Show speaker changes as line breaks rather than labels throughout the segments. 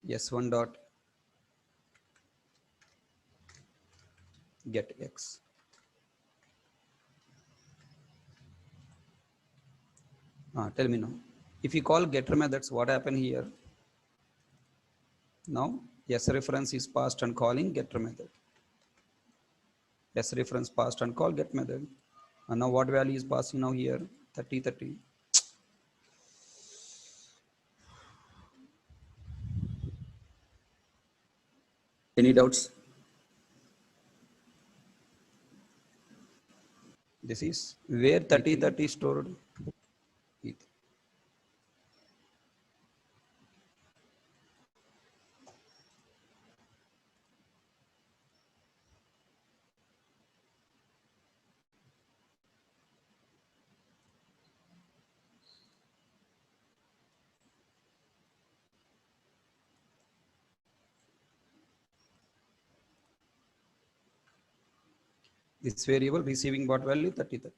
s1 dot get x. Tell me now. If you call getter methods, what happened here? Now s reference is passed and calling getter method. S reference passed and call get method. And now what value is passing now here? 30, 30. Any doubts? This is where 30, 30 stored. This variable receiving what value? 30, 30.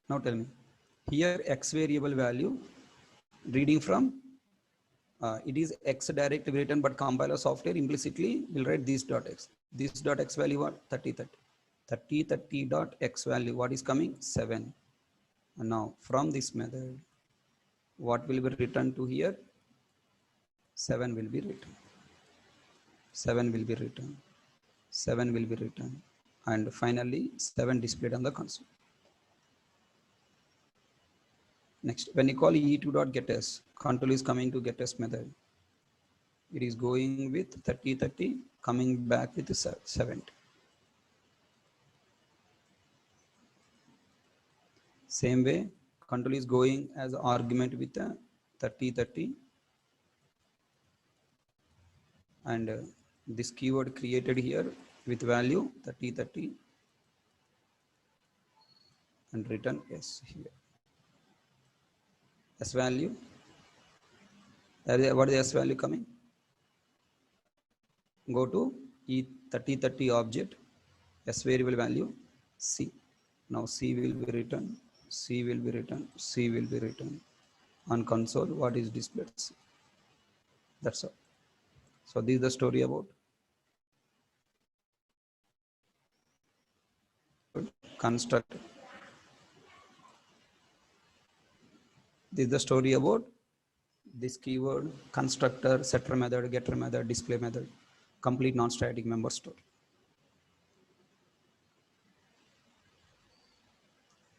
Now tell me, here x variable value reading from it is x directly written, but compiler software implicitly will write this dot x. This dot x value what? 30, 30. 30, 30 dot x value, what is coming? 7. And now from this method, what will be returned to here? 7 will be written. 7 will be written. 7 will be written. And finally, 7 displayed on the console. Next, when you call e2.getS, control is coming to getS method. It is going with 30, 30, coming back with 70. Same way, control is going as argument with 30, 30. And this keyword created here with value 30, 30 and return S here. S value, what is the S value coming? Go to E3030 object, S variable value, C. Now C will be written, C will be written, C will be written. On console, what is displayed? C. That's all. So this is the story about construct. This is the story about this keyword, constructor, setter method, getter method, display method, complete non-static member store.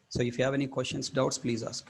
So if you have any questions, doubts, please ask.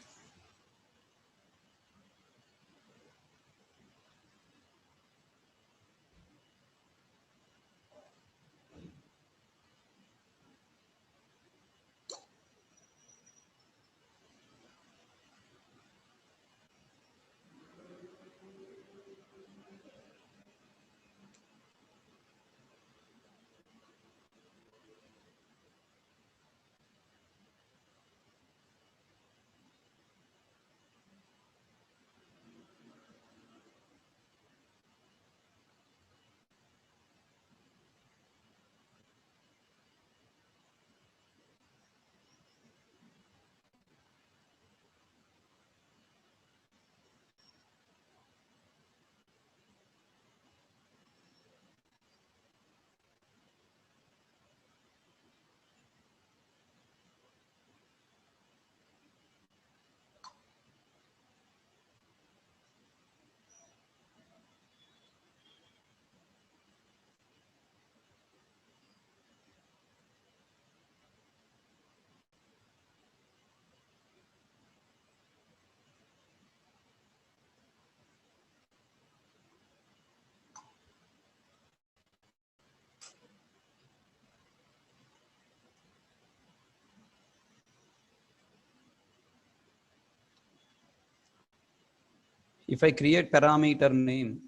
If I create parameter name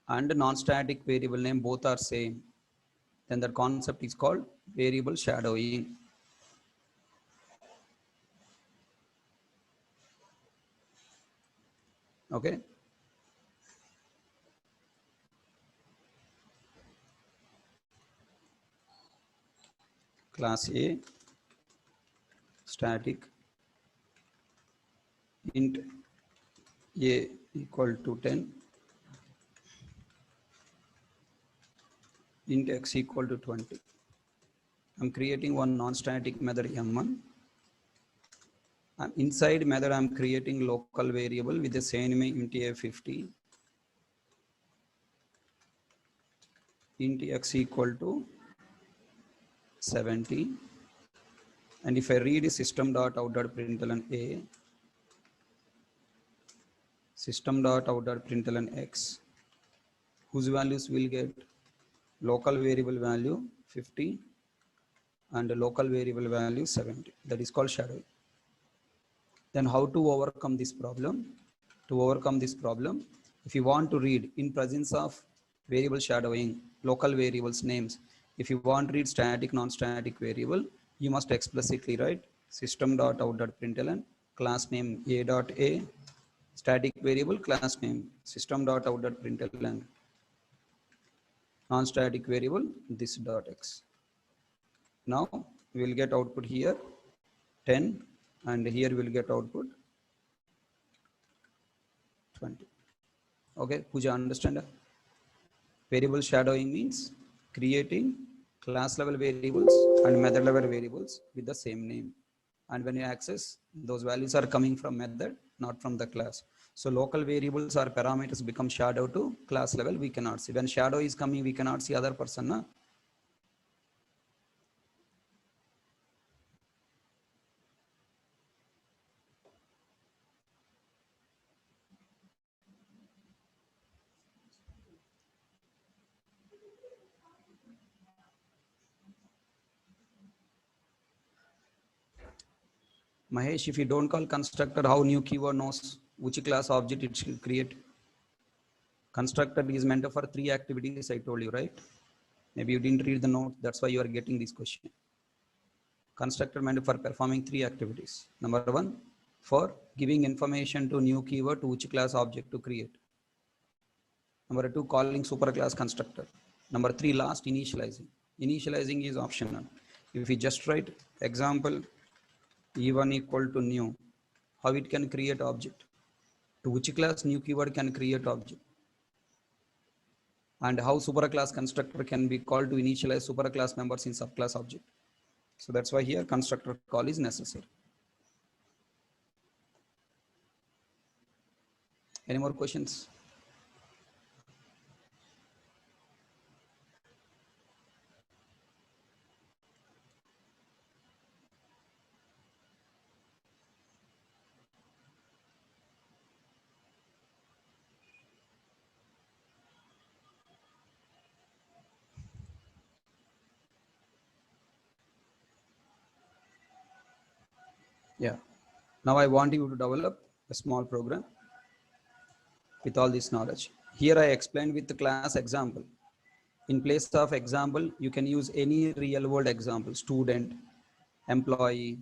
and non-static variable name, both are same, then the concept is called variable shadowing. Okay. Class A, static, int A equal to 10, int x equal to 20. I'm creating one non-static method m1. And inside method, I'm creating local variable with the same name int a50, int x equal to 70. And if I read system.out.println a, system.out.println x, whose values will get local variable value 50 and local variable value 70. That is called shadowing. Then how to overcome this problem? To overcome this problem, if you want to read in presence of variable shadowing, local variables names, if you want to read static, non-static variable, you must explicitly write system.out.println class name a.a, static variable class name system.out.println non-static variable this.x. Now we will get output here 10 and here we will get output 20. Okay, Pooja, understand? Variable shadowing means creating class level variables and method level variables with the same name. And when you access, those values are coming from method, not from the class. So local variables or parameters become shadow to class level, we cannot see. When shadow is coming, we cannot see other person. Na? Mahesh, if you don't call constructor, how new keyword knows which class object it should create? Constructor is meant for 3 activities, I told you, right? Maybe you didn't read the note, that's why you are getting this question. Constructor meant for performing 3 activities. Number 1, for giving information to new keyword to which class object to create. Number 2, calling superclass constructor. Number 3, last initializing. Initializing is optional. If we just write example e1 equal to new, how it can create object? To which class new keyword can create object? And how superclass constructor can be called to initialize superclass members in subclass object. So that's why here constructor call is necessary. Any more questions? Yeah. Now I want you to develop a small program with all this knowledge. Here I explained with the class example. In place of example, you can use any real world example, student, employee,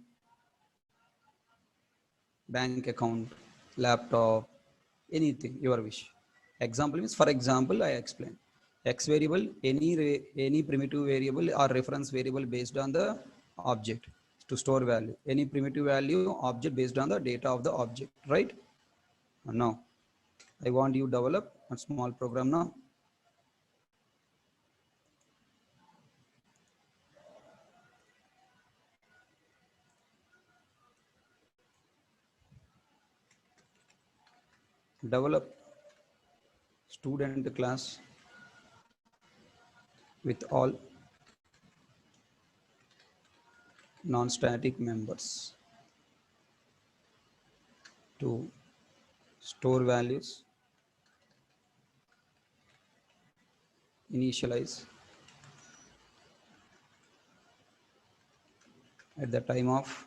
bank account, laptop, anything, your wish. Example means, for example, I explained. X variable, any primitive variable or reference variable based on the object to store value. Any primitive value object based on the data of the object, right? Now, I want you to develop a small program now. Develop student class with all non-static members to store values, initialize at the time of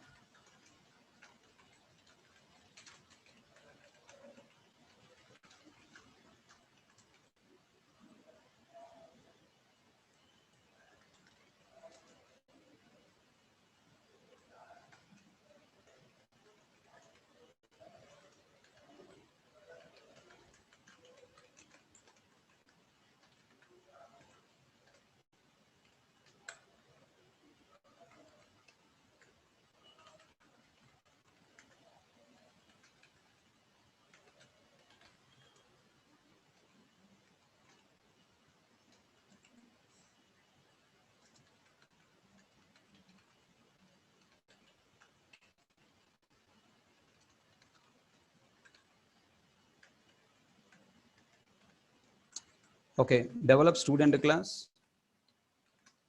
Okay, develop student class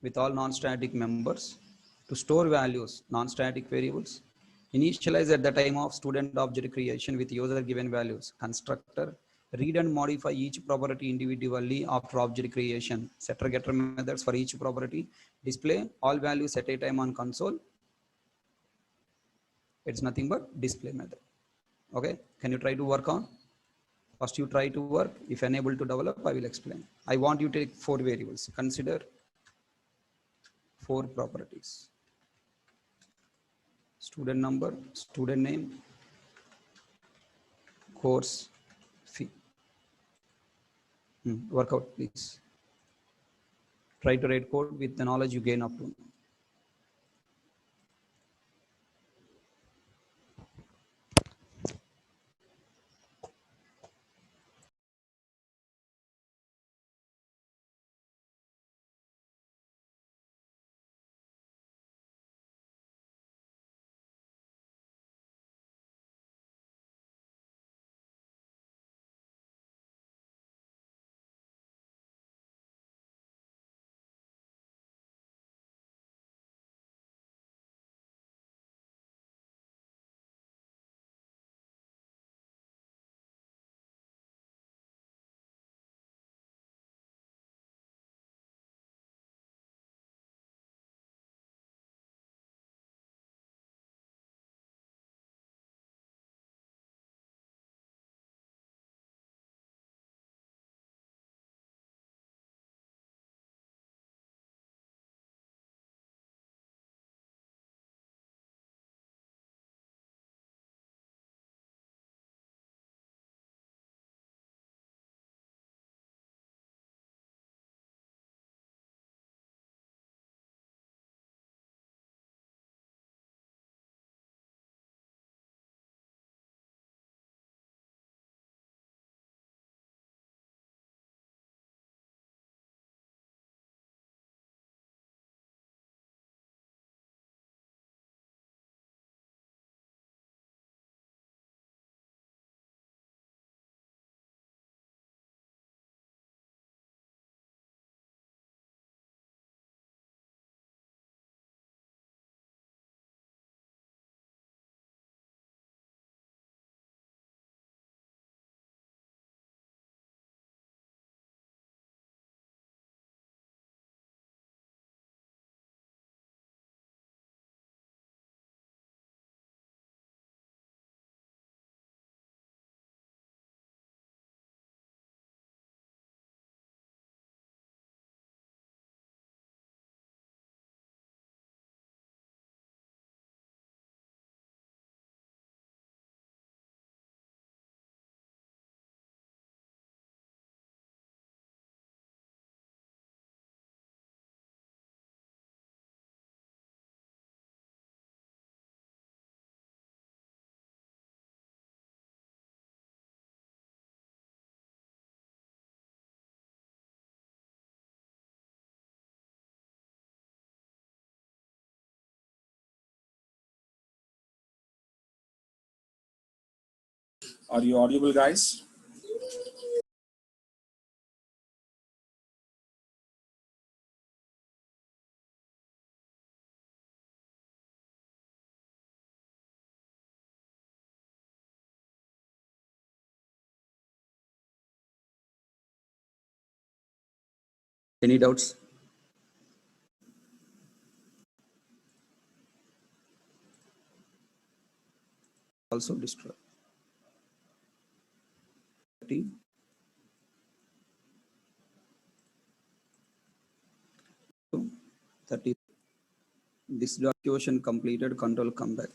with all non-static members to store values, non-static variables. Initialize at the time of student object creation with user given values. Constructor, read and modify each property individually after object creation. Setter getter methods for each property. Display all values at a time on console. It's nothing but display method. Okay, can you try to work on? First you try to work. If unable to develop, I will explain. I want you to take 4 variables. Consider 4 properties. Student number, student name, course fee. Work out, please. Try to write code with the knowledge you gain up to now.
Are you audible, guys?
Any doubts? Also destroy. 30, 30. This documentation completed, control come back.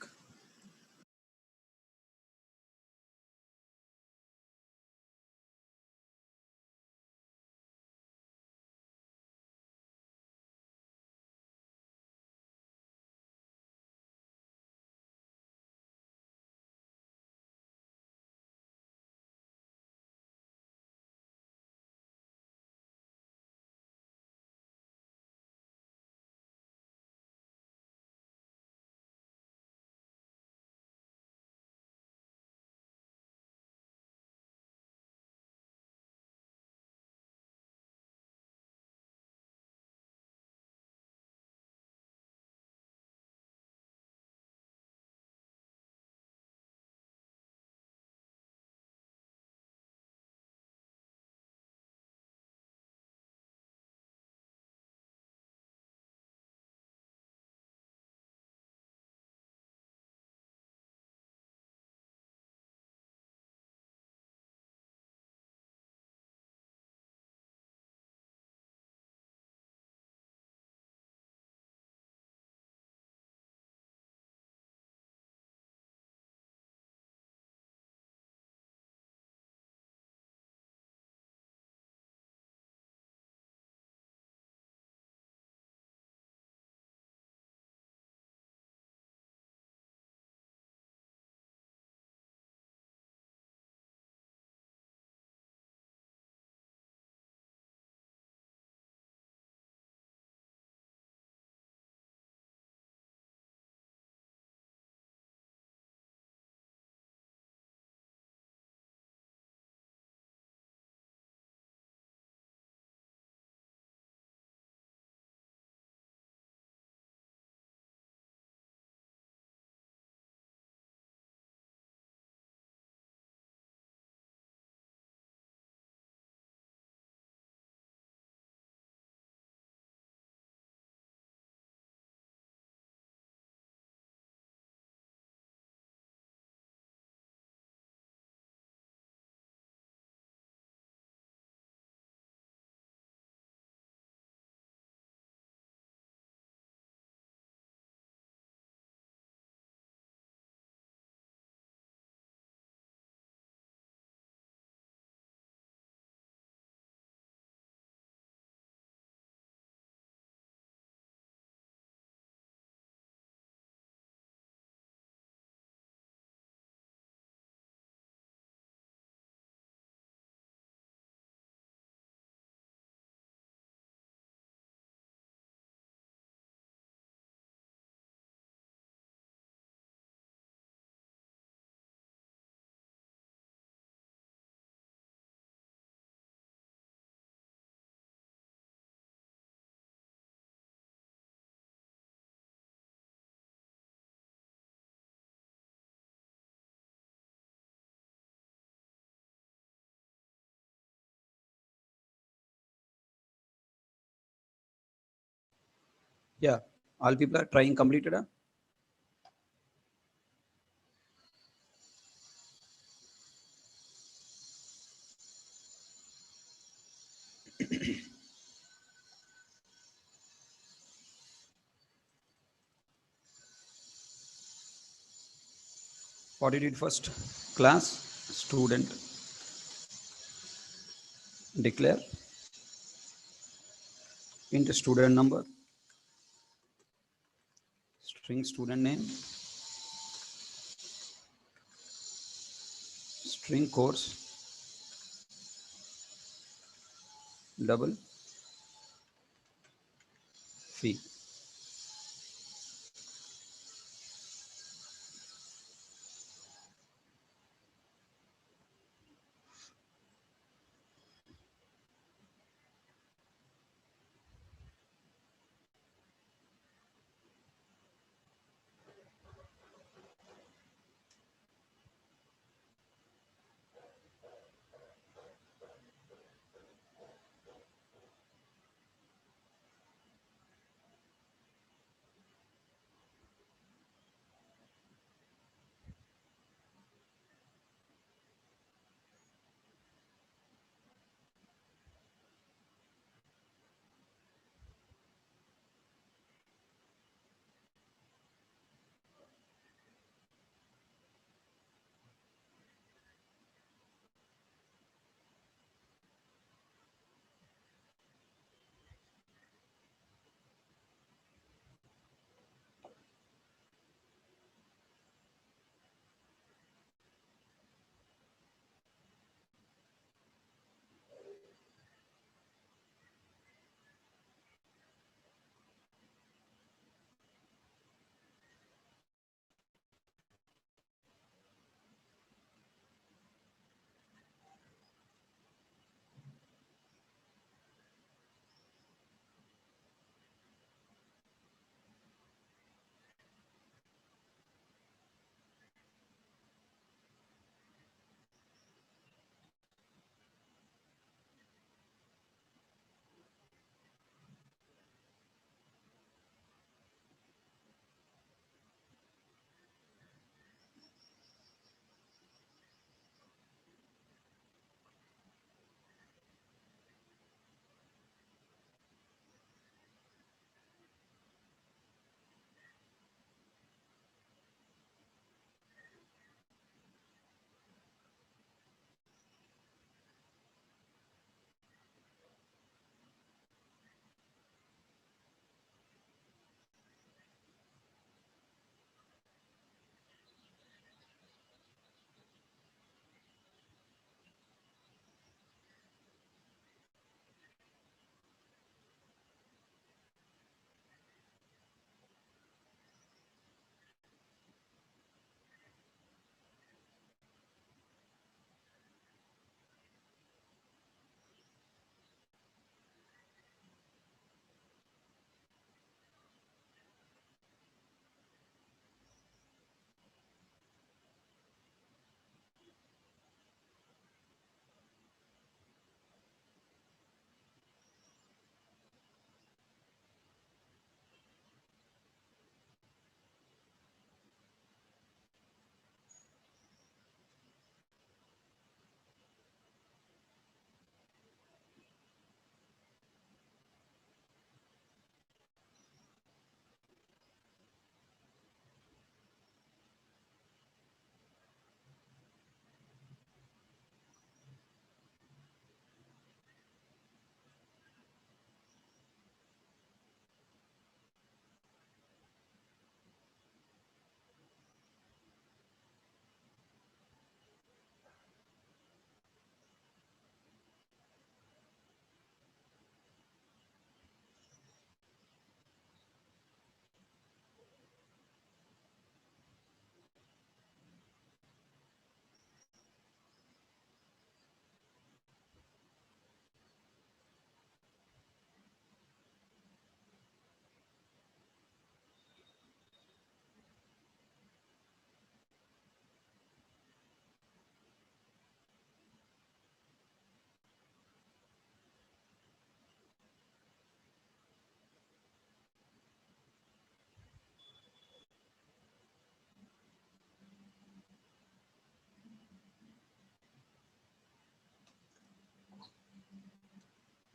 Yeah, all people are trying completed. What you did first? Class, student, declare, int student number, string student name, string course, double fee.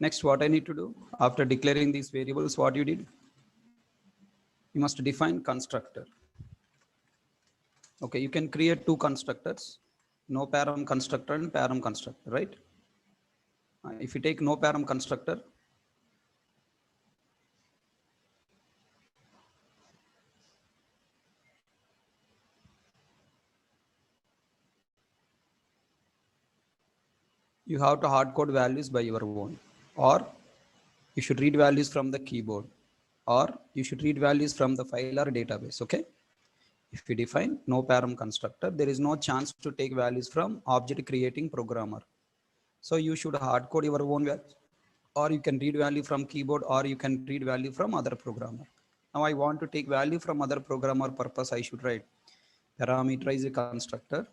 Next, what I need to do after declaring these variables, what you did, you must define constructor. Okay, you can create two constructors, no param constructor and param constructor, right? If you take no param constructor, you have to hard code values by your own, or you should read values from the keyboard, or you should read values from the file or database. Okay, if we define no param constructor, there is no chance to take values from object creating programmer. So you should hard code your own values, or you can read value from keyboard, or you can read value from other programmer. Now I want to take value from other programmer purpose. I should write parameterize a constructor.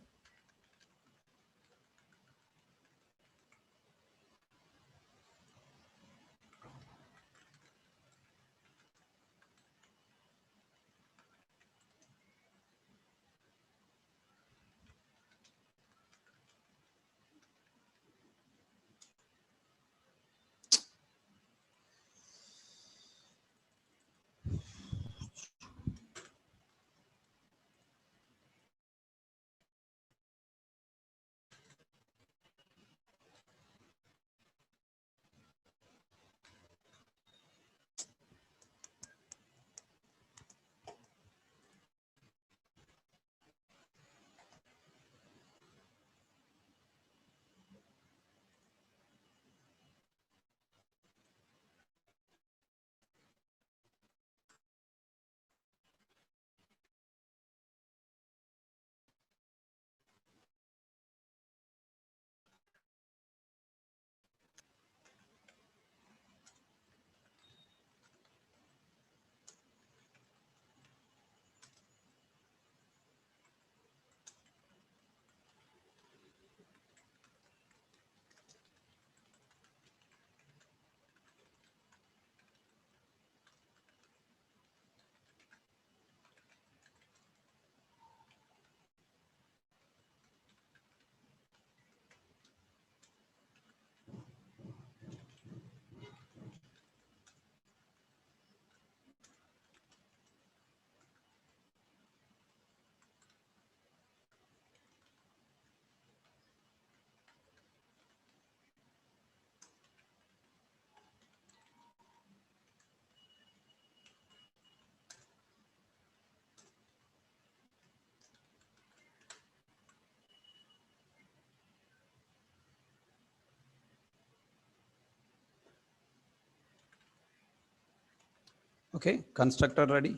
Okay, constructor ready.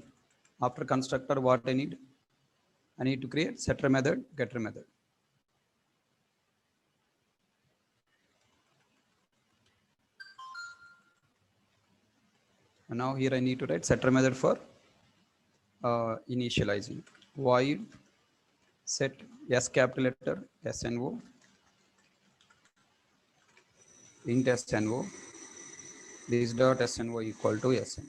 After constructor, what I need? I need to create setter method, getter method. And now here I need to write setter method for initializing. Void set S capital letter SNO int SNO, this dot SNO equal to SN.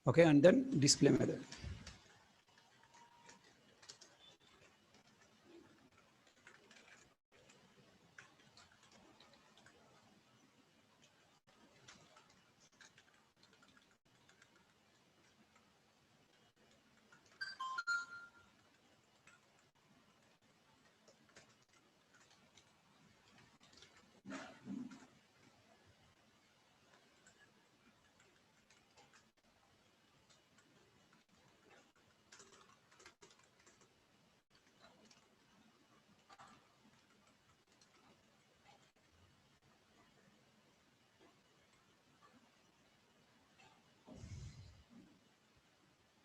Okay, and then display method.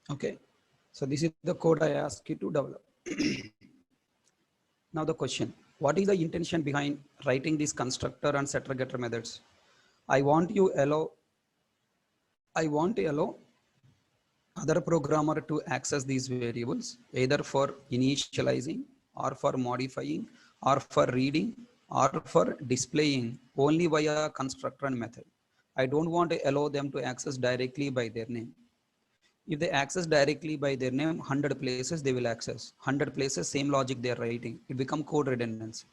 Okay, so this is the code I asked you to develop. Now the question, what is the intention behind writing this constructor and setter getter methods? I want to allow other programmer to access these variables either for initializing or for modifying or for reading or for displaying only via constructor and method. I don't want to allow them to access directly by their name. If they access directly by their name, 100 places they will access. 100 places, same logic they are writing. It become code redundancy.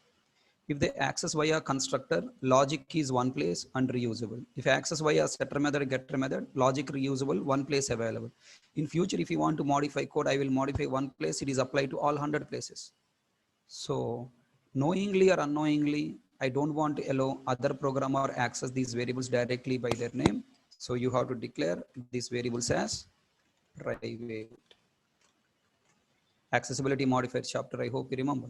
If they access via constructor, logic is one place and reusable. If access via setter method, getter method, logic reusable, one place available. In future, if you want to modify code, I will modify one place. It is applied to all 100 places. So knowingly or unknowingly, I don't want to allow other programmer access these variables directly by their name. So you have to declare these variables as private. Accessibility modifier chapter, I hope you remember.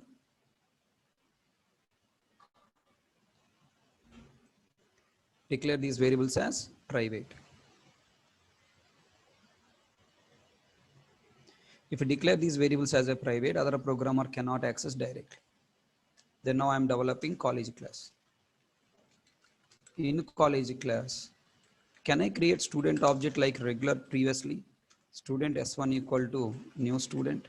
Declare these variables as private. If you declare these variables as a private, other programmer cannot access directly. Then now I'm developing college class. In college class, can I create student object like regular previously? Student S1 equal to new student.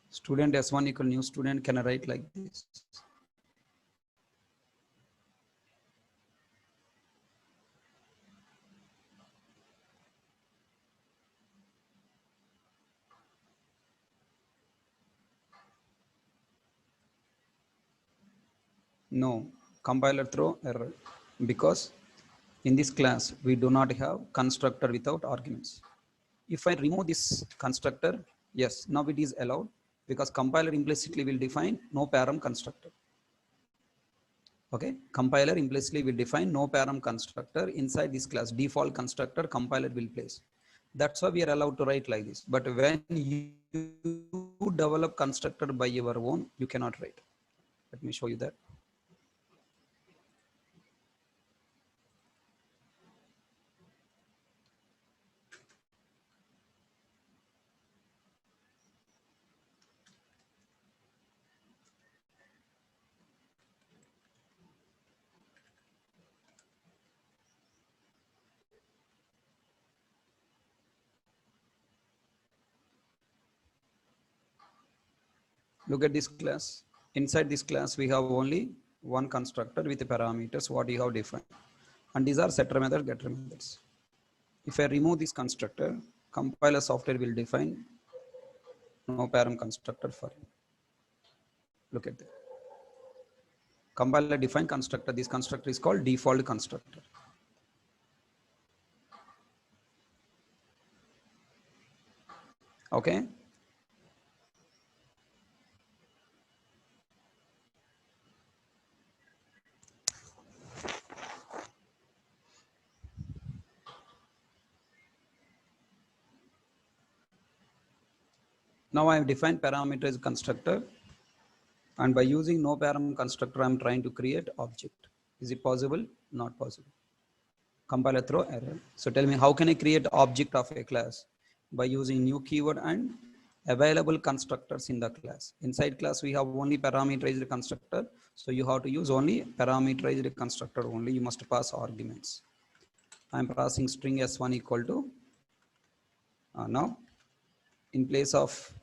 Student S1 equal new student. Can I write like this? No, compiler throw error because in this class we do not have constructor without arguments. If I remove this constructor, yes, now it is allowed because compiler implicitly will define no param constructor. Okay, compiler implicitly will define no param constructor inside this class. Default constructor compiler will place. That's why we are allowed to write like this. But when you develop constructor by your own, you cannot write. Let me show you that. Look at this class. Inside this class, we have only one constructor with the parameters what you have defined. And these are setter method, getter methods. If I remove this constructor, compiler software will define no param constructor for you. Look at that. Compiler define constructor. This constructor is called default constructor. Okay. Now I have defined parameter constructor. And by using no param constructor, I'm trying to create object. Is it possible? Not possible. Compiler throw error. So tell me, how can I create object of a class? By using new keyword and available constructors in the class. Inside class, we have only parameterized constructor. So you have to use only parameterized constructor only. You must pass arguments. I'm passing string S1 equal to, now in place of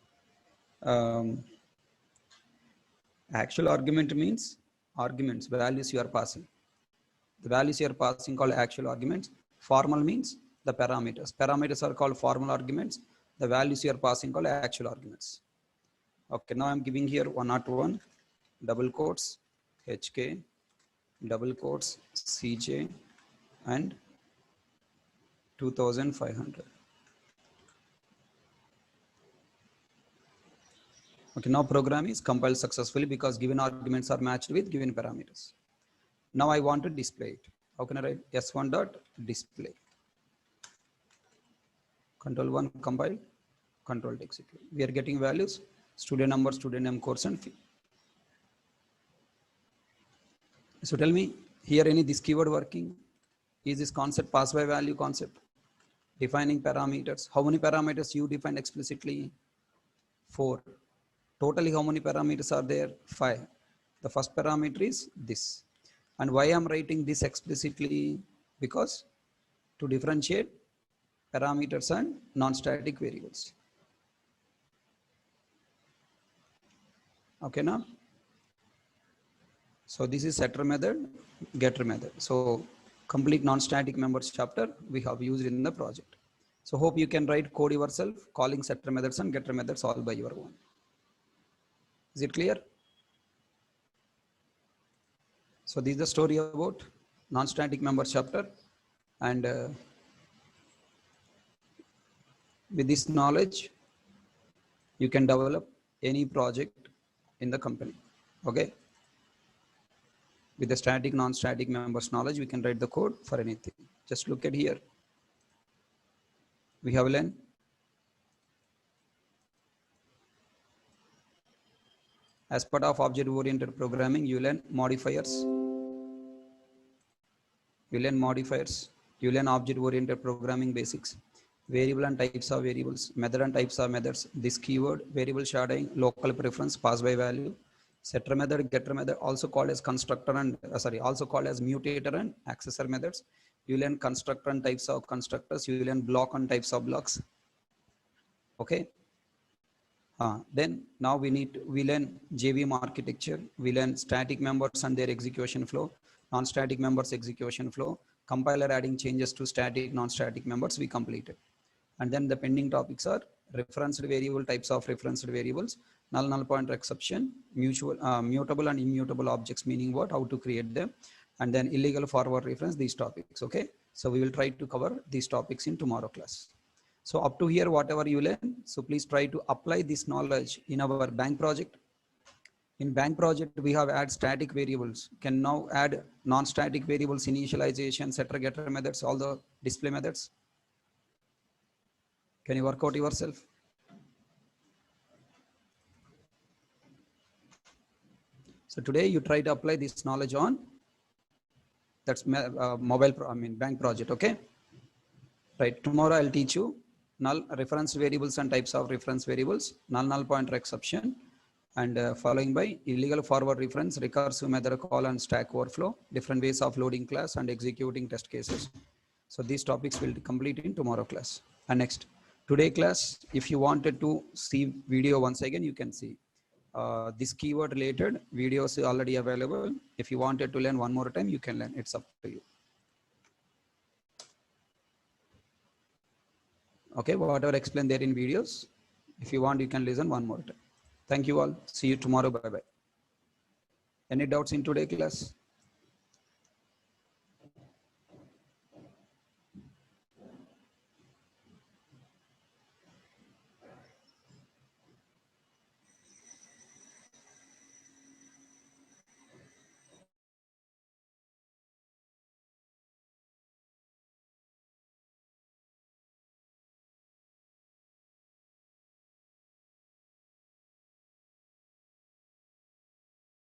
Actual argument means arguments, values you are passing. The values you are passing called actual arguments. Formal means the parameters. Parameters are called formal arguments. The values you are passing called actual arguments. Okay, now I'm giving here 101, double quotes, HK, double quotes, CJ, and 2500. Okay, now program is compiled successfully because given arguments are matched with given parameters. Now I want to display it. How can I write S1 dot display? Control 1 compile, control execute. We are getting values, student number, student name, course and fee. So tell me here any this keyword working? Is this concept pass by value concept? Defining parameters. How many parameters you define explicitly? 4. Totally how many parameters are there? 5. The first parameter is this. And why I'm writing this explicitly? Because to differentiate parameters and non-static variables. Okay now? So this is setter method, getter method. So complete non-static members chapter we have used in the project. So hope you can write code yourself, calling setter methods and getter methods all by your own. Is it clear? So this is the story about non-static members chapter, and with this knowledge, you can develop any project in the company. Okay. With the static, non-static members knowledge, we can write the code for anything. Just look at here. We have learned as part of object-oriented programming, you learn modifiers. You learn modifiers. You learn object-oriented programming basics. Variable and types of variables, method and types of methods, this keyword, variable sharding, local preference, pass by value, setter method, getter method, also called as constructor and also called as mutator and accessor methods. You learn constructor and types of constructors. You learn block and types of blocks. Okay. Then now we learn JVM architecture. We learn static members and their execution flow, non-static members execution flow, compiler adding changes to static, non-static members we completed. And then the pending topics are referenced variable, types of referenced variables, null pointer exception, mutable and immutable objects, meaning what, how to create them, and then illegal forward reference, these topics. Okay. So we will try to cover these topics in tomorrow class. So up to here, whatever you learn, so please try to apply this knowledge in our bank project. In bank project, we have add static variables, can now add non-static variables, initialization, setter, getter methods, all the display methods. Can you work out yourself? So today you try to apply this knowledge on that's bank project. Okay. Right. Tomorrow I'll teach you null reference variables and types of reference variables, null pointer exception, and following by illegal forward reference, recursive method call and stack overflow, different ways of loading class and executing test cases. So these topics will complete in tomorrow class. And next, today class, if you wanted to see video once again, you can see this keyword related videos are already available. If you wanted to learn one more time, you can learn. It's up to you. Okay, whatever explained there in videos, if you want, you can listen one more time. Thank you all. See you tomorrow. Bye-bye. Any doubts in today's class?